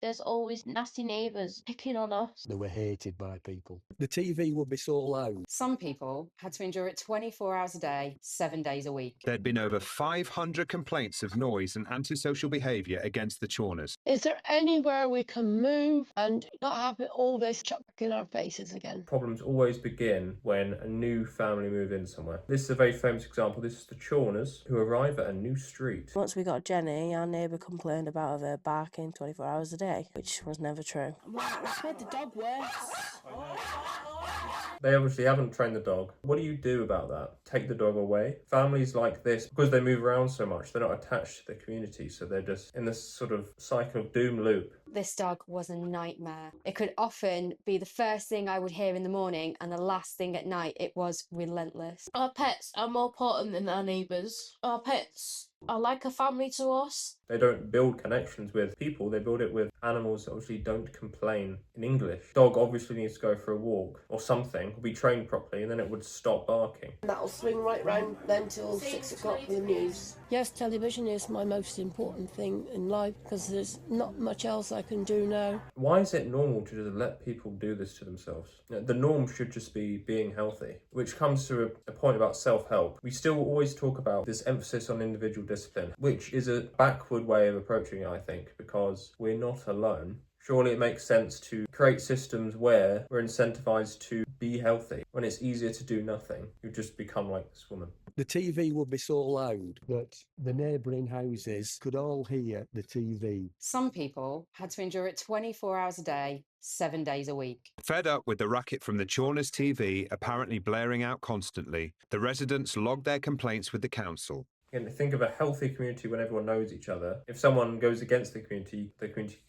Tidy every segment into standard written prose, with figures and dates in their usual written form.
there's always nasty neighbours picking on us. They were hated by people. The TV would be so loud. Some people had to endure it 24 hours a day, 7 days a week. There'd been over 500 complaints of noise and antisocial behaviour against the Chawners. Is there anywhere we can move and not have it all this chucked back in our faces again? Problems always begin when a new family move in somewhere. This is a very famous example. This is the Chawners who arrive at a new street. Once we got Jenny, our neighbour complained about her barking 24 hours a day, which was never true. It's made the dog worse. They obviously haven't trained the dog. What do you do about that? Take the dog away? Families like this, because they move around so much, they're not attached to the community, so they're just in this sort of cycle of doom loop. This dog was a nightmare. It could often be the first thing I would hear in the morning and the last thing at night. It was relentless. Our pets are more important than our neighbours. Our pets are like a family to us. They don't build connections with people, they build it with animals that obviously don't complain in English. Dog obviously needs to go for a walk or something, be trained properly, and then it would stop barking. That'll swing right round then till 6 o'clock for the news. Yes, television is my most important thing in life because there's not much else I can do now. Why is it normal to just let people do this to themselves? The norm should just be being healthy, which comes to a point about self-help. We still always talk about this emphasis on individual discipline, which is a backward way of approaching it, I think, because we're not alone. Surely it makes sense to create systems where we're incentivized to be healthy. When it's easier to do nothing, you just become like this woman. The TV would be so loud that the neighbouring houses could all hear the TV. Some people had to endure it 24 hours a day, 7 days a week. Fed up with the racket from the Chawners TV apparently blaring out constantly, the residents logged their complaints with the council. And think of a healthy community when everyone knows each other. If someone goes against the community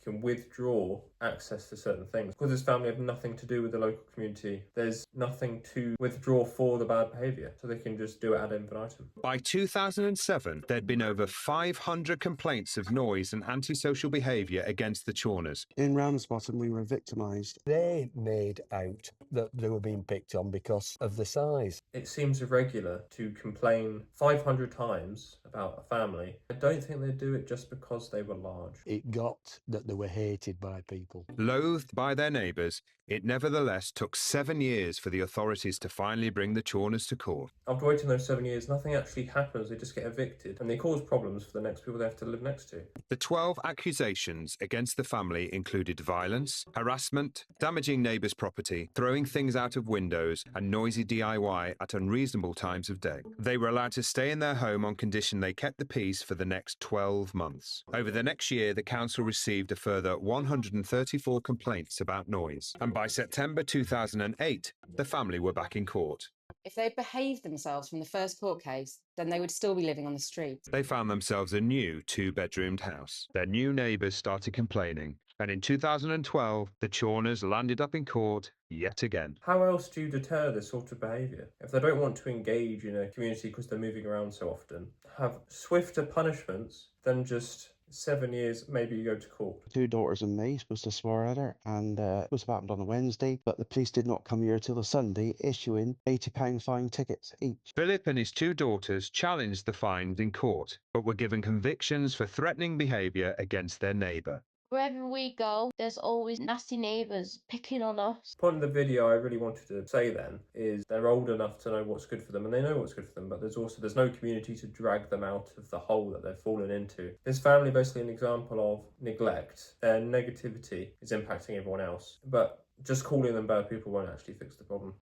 can withdraw access to certain things. Because this family have nothing to do with the local community, there's nothing to withdraw for the bad behaviour, so they can just do it ad infinitum. By 2007, there'd been over 500 complaints of noise and antisocial behaviour against the Chawners. In Ramsbottom, we were victimised. They made out that they were being picked on because of the size. It seems irregular to complain 500 times about a family. I don't think they do it just because they were large. It got that they were hated by people. Loathed by their neighbours, it nevertheless took 7 years for the authorities to finally bring the Chawners to court. After waiting those 7 years, nothing actually happens. They just get evicted and they cause problems for the next people they have to live next to. The 12 accusations against the family included violence, harassment, damaging neighbours' property, throwing things out of windows, and noisy DIY at unreasonable times of day. They were allowed to stay in their home on condition they kept the peace for the next 12 months. Over the next year, the council received a further 134 complaints about noise, and by September 2008, the family were back in court. If they behaved themselves from the first court case, then they would still be living on the street. They found themselves a new 2-bedroomed house. Their new neighbours started complaining, and in 2012, the Chawners landed up in court yet again. How else do you deter this sort of behaviour? If they don't want to engage in a community because they're moving around so often, have swifter punishments than just 7 years, maybe you go to court. 2 daughters and me supposed to swear at her, and it was happened on a Wednesday, but the police did not come here till the Sunday, issuing £80 fine tickets each. Philip and his 2 daughters challenged the fines in court, but were given convictions for threatening behaviour against their neighbour. Wherever we go, there's always nasty neighbours picking on us. The point of the video I really wanted to say then is they're old enough to know what's good for them, and they know what's good for them, but there's no community to drag them out of the hole that they've fallen into. This family basically an example of neglect. Their negativity is impacting everyone else, but just calling them bad people won't actually fix the problem.